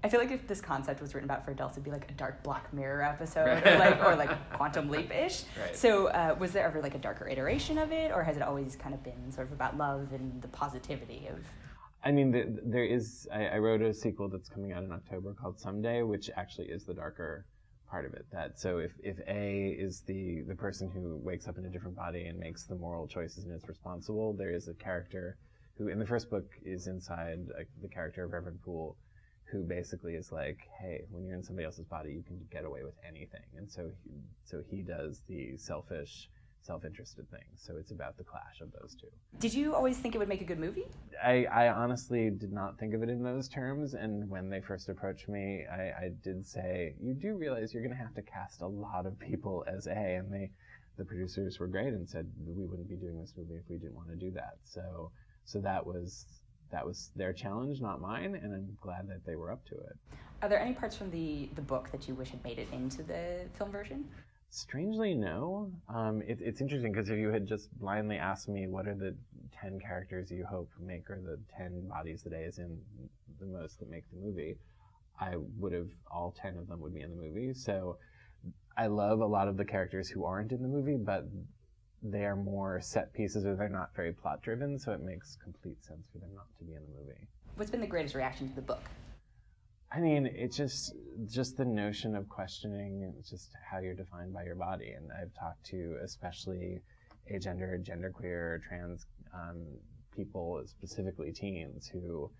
I feel like if this concept was written about for adults, it'd be like a dark Black Mirror episode, or like Quantum Leap-ish. Right. So was there ever like a darker iteration of it, or has it always kind of been sort of about love and the positivity of... I mean, there is, I wrote a sequel that's coming out in October called Someday, which actually is the darker part of it. That so if A is the person who wakes up in a different body and makes the moral choices and is responsible, there is a character who in the first book is inside the character of Reverend Poole, who basically is like, hey, when you're in somebody else's body, you can get away with anything. And so he does the selfish, self-interested thing. So it's about the clash of those two. Did you always think it would make a good movie? I honestly did not think of it in those terms. And when they first approached me, I did say, you do realize you're going to have to cast a lot of people as A. And the producers were great and said, we wouldn't be doing this movie if we didn't want to do that. So that was their challenge, not mine, and I'm glad that they were up to it. Are there any parts from the book that you wish had made it into the film version? Strangely, no. It's interesting because if you had just blindly asked me what are the 10 characters you hope make or the 10 bodies that A is in the most that make the movie, I would have, all 10 of them would be in the movie. So I love a lot of the characters who aren't in the movie, but they are more set pieces or they're not very plot driven, so it makes complete sense for them not to be in the movie. What's been the greatest reaction to the book? I mean, it's just the notion of questioning just how you're defined by your body. And I've talked to especially agender, genderqueer, trans people, specifically teens, who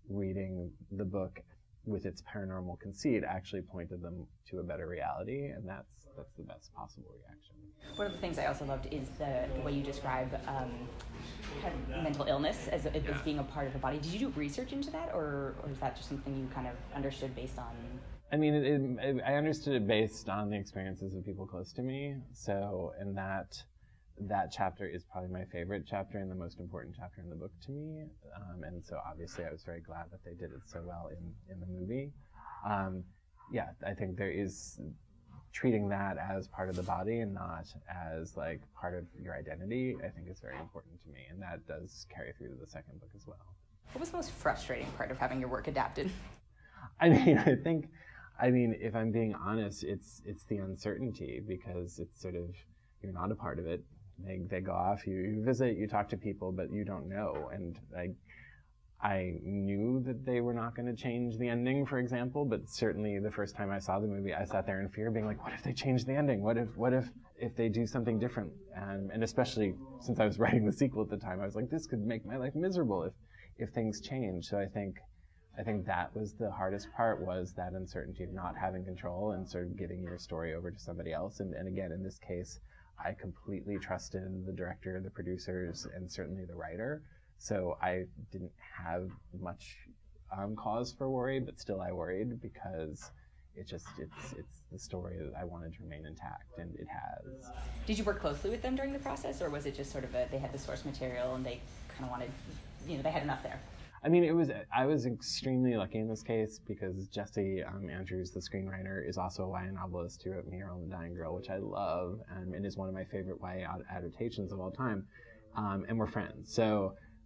reading the book with its paranormal conceit actually pointed them to a better reality, and that's the best possible reaction. One of the things I also loved is the way you describe kind of mental illness as being a part of the body. Did you do research into that, or is that just something you kind of understood based on? I mean, I understood it based on the experiences of people close to me. So, and that chapter is probably my favorite chapter and the most important chapter in the book to me. And so obviously I was very glad that they did it so well in the movie. Yeah, I think there is treating that as part of the body and not as like part of your identity, I think is very important to me. And that does carry through to the second book as well. What was the most frustrating part of having your work adapted? I mean, if I'm being honest, it's the uncertainty, because it's sort of, you're not a part of it. They go off, you visit, you talk to people, but you don't know. And I knew that they were not going to change the ending, for example, but certainly the first time I saw the movie, I sat there in fear, being like, what if they change the ending? What if they do something different? And especially since I was writing the sequel at the time, I was like, this could make my life miserable if things change. So I think that was the hardest part, was that uncertainty of not having control and sort of giving your story over to somebody else. And again, in this case, I completely trusted the director, the producers, and certainly the writer. So I didn't have much cause for worry, but still I worried, because it's the story that I wanted to remain intact, and it has. Did you work closely with them during the process, or was it just sort of they had the source material and they kind of wanted, they had enough there? I mean, I was extremely lucky in this case, because Jesse Andrews, the screenwriter, is also a YA novelist who wrote Mural and the Dying Girl, which I love, and is one of my favorite YA adaptations of all time, and we're friends.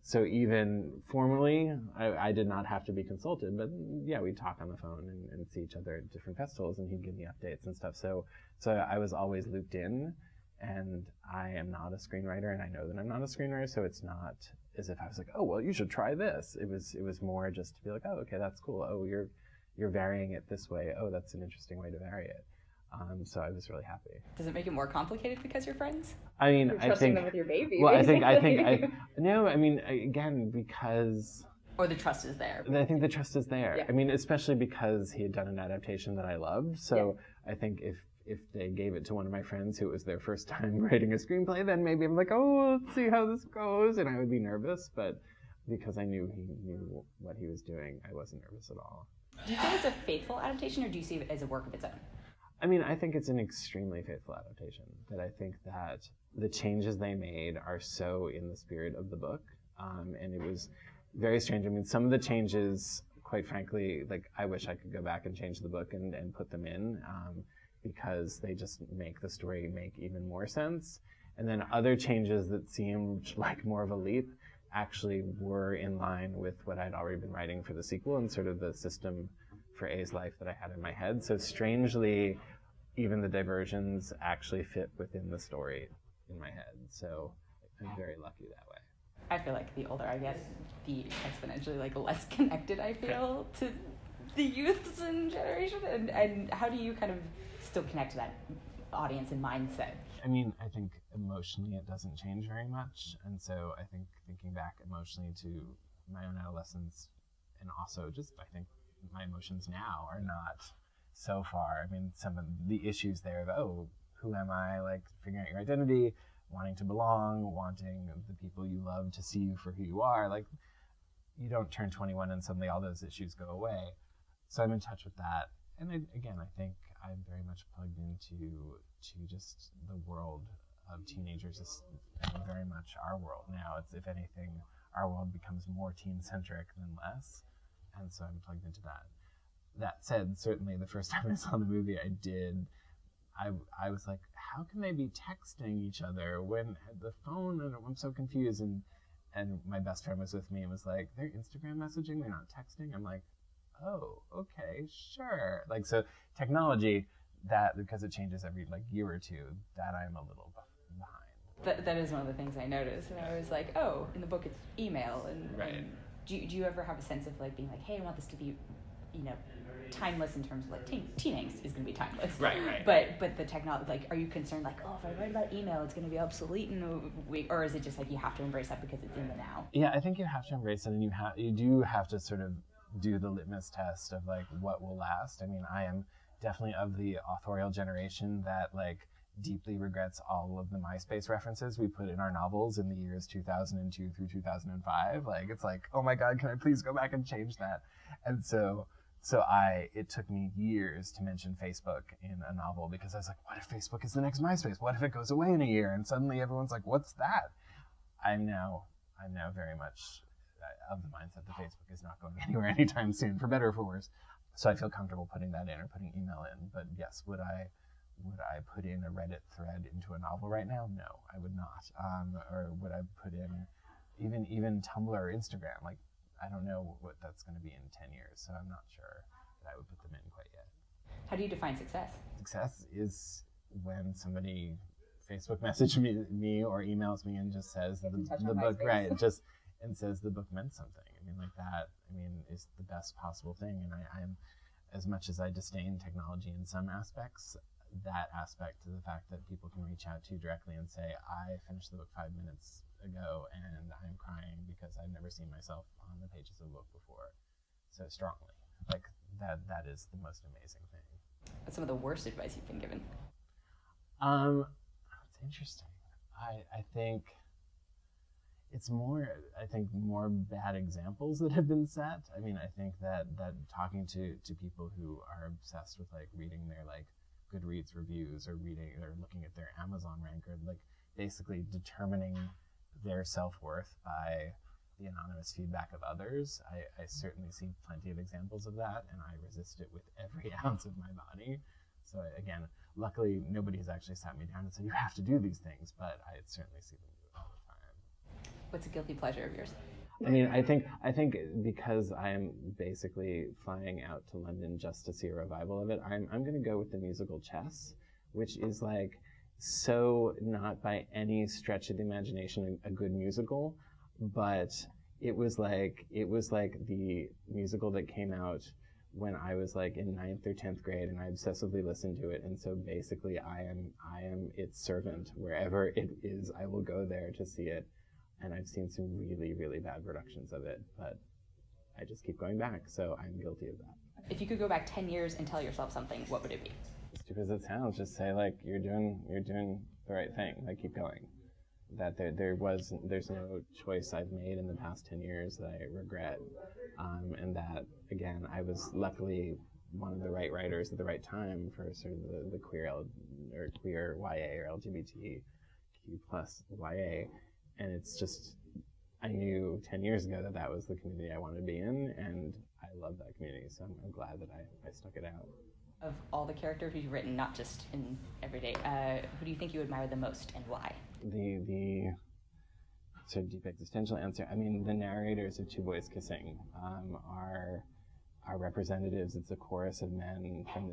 So even formally, I did not have to be consulted, but yeah, we'd talk on the phone and see each other at different festivals, and he'd give me updates and stuff. So I was always looped in, and I am not a screenwriter, and I know that I'm not a screenwriter, so it's not as if I was like, oh, well, you should try this. It was more just to be like, oh, okay, that's cool. Oh, you're varying it this way. Oh, that's an interesting way to vary it. So I was really happy. Does it make it more complicated because you're friends? I mean, you're trusting them with your baby. Well, no, I mean, again, because. Or the trust is there. I think the trust is there. Yeah. I mean, especially because he had done an adaptation that I loved. So yeah. I think if they gave it to one of my friends who it was their first time writing a screenplay, then maybe I'm like, oh, let's see how this goes, and I would be nervous. But because I knew he knew what he was doing, I wasn't nervous at all. Do you feel it's a faithful adaptation, or do you see it as a work of its own? I mean, I think it's an extremely faithful adaptation. That I think that the changes they made are so in the spirit of the book, and it was very strange. I mean, some of the changes, quite frankly, like I wish I could go back and change the book and put them in, because they just make the story make even more sense. And then other changes that seemed like more of a leap actually were in line with what I'd already been writing for the sequel and sort of the system for A's life that I had in my head. So strangely, even the diversions actually fit within the story in my head. So I'm very lucky that way. I feel like the older I get, the exponentially like less connected I feel to the youths and generation. And how do you kind of still connect to that audience and mindset? I mean, I think emotionally it doesn't change very much. And so I think thinking back emotionally to my own adolescence, and also just I think my emotions now are not so far. I mean, some of the issues there of, oh, who am I? Like figuring out your identity, wanting to belong, wanting the people you love to see you for who you are. Like, you don't turn 21 and suddenly all those issues go away. So I'm in touch with that. And again, I think I'm very much plugged into just the world of teenagers. Is very much our world now. It's, if anything, our world becomes more teen-centric than less. And so I'm plugged into that. That said, certainly the first time I saw the movie, I was like, how can they be texting each other when the phone, and I'm so confused. And my best friend was with me and was like, they're Instagram messaging, they're not texting. I'm like, oh, okay, sure. Like, so technology, that, because it changes every like year or two, that I'm a little behind. That is one of the things I noticed, and I was like, oh, in the book it's email, and, right. And do you ever have a sense of like being like, hey, I want this to be, timeless in terms of like teen angst is going to be timeless, right. But the technology, like, are you concerned like, oh, if I write about email, it's going to be obsolete in a week, or is it just like you have to embrace that because it's in the now? Yeah, I think you have to embrace it, and you do have to sort of do the litmus test of like what will last. I mean, I am definitely of the authorial generation that like deeply regrets all of the MySpace references we put in our novels in the years 2002 through 2005. Like, it's like, oh my God, can I please go back and change that? And so it took me years to mention Facebook in a novel, because I was like, what if Facebook is the next MySpace? What if it goes away in a year? And suddenly everyone's like, what's that? I'm now very much of the mindset that Facebook is not going anywhere anytime soon, for better or for worse. So I feel comfortable putting that in, or putting email in. But yes, would I put in a Reddit thread into a novel right now? No, I would not. Or would I put in even Tumblr or Instagram? Like, I don't know what that's going to be in 10 years, so I'm not sure that I would put them in quite yet. How do you define success? Success is when somebody Facebook messages me or emails me and just says the book, right, and says the book meant something. I mean, like that, is the best possible thing. And I'm, as much as I disdain technology in some aspects, that aspect to the fact that people can reach out to you directly and say, I finished the book 5 minutes ago and I'm crying because I've never seen myself on the pages of a book before so strongly. Like, that is the most amazing thing. What's some of the worst advice you've been given? It's interesting. I think it's more bad examples that have been set. I mean, I think that talking to people who are obsessed with like reading their like Goodreads reviews or looking at their Amazon rank, or like basically determining their self-worth by the anonymous feedback of others. I certainly see plenty of examples of that, and I resist it with every ounce of my body. So again, luckily nobody has actually sat me down and said, you have to do these things, but I certainly see them do it all the time. What's a guilty pleasure of yours? I mean, I think because I'm basically flying out to London just to see a revival of it, I'm going to go with the musical Chess, which is like so not by any stretch of the imagination a good musical, but it was like the musical that came out when I was like in 9th or 10th grade, and I obsessively listened to it, and so basically I am its servant. Wherever it is, I will go there to see it. And I've seen some really, really bad productions of it, but I just keep going back, so I'm guilty of that. If you could go back 10 years and tell yourself something, what would it be? As stupid as it sounds, just say like, you're doing the right thing, like keep going. That there's no choice I've made in the past 10 years that I regret, and that again, I was luckily one of the right writers at the right time for sort of the queer YA or LGBTQ plus YA. And it's just, I knew 10 years ago that was the community I wanted to be in, and I love that community, so I'm glad that I stuck it out. Of all the characters you've written, not just in everyday, who do you think you admire the most, and why? The sort of deep existential answer, I mean, the narrators of Two Boys Kissing are our representatives. It's a chorus of men from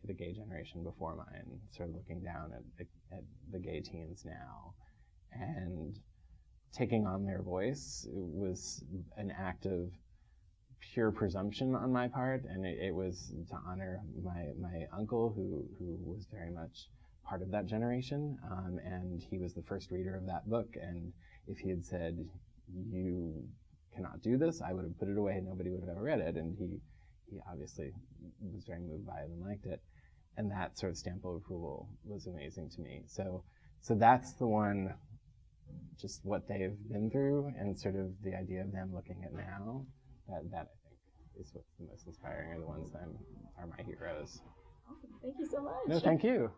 the gay generation before mine, sort of looking down at the gay teens now, and taking on their voice. It was an act of pure presumption on my part, and it was to honor my uncle, who was very much part of that generation, and he was the first reader of that book, and if he had said, "You cannot do this," I would have put it away, nobody would have ever read it, and he obviously was very moved by it and liked it, and that sort of stamp of approval was amazing to me. So that's the one, just what they've been through, and sort of the idea of them looking at now, that I think is what's the most inspiring, or the ones that are my heroes. Awesome. Thank you so much. No, thank you.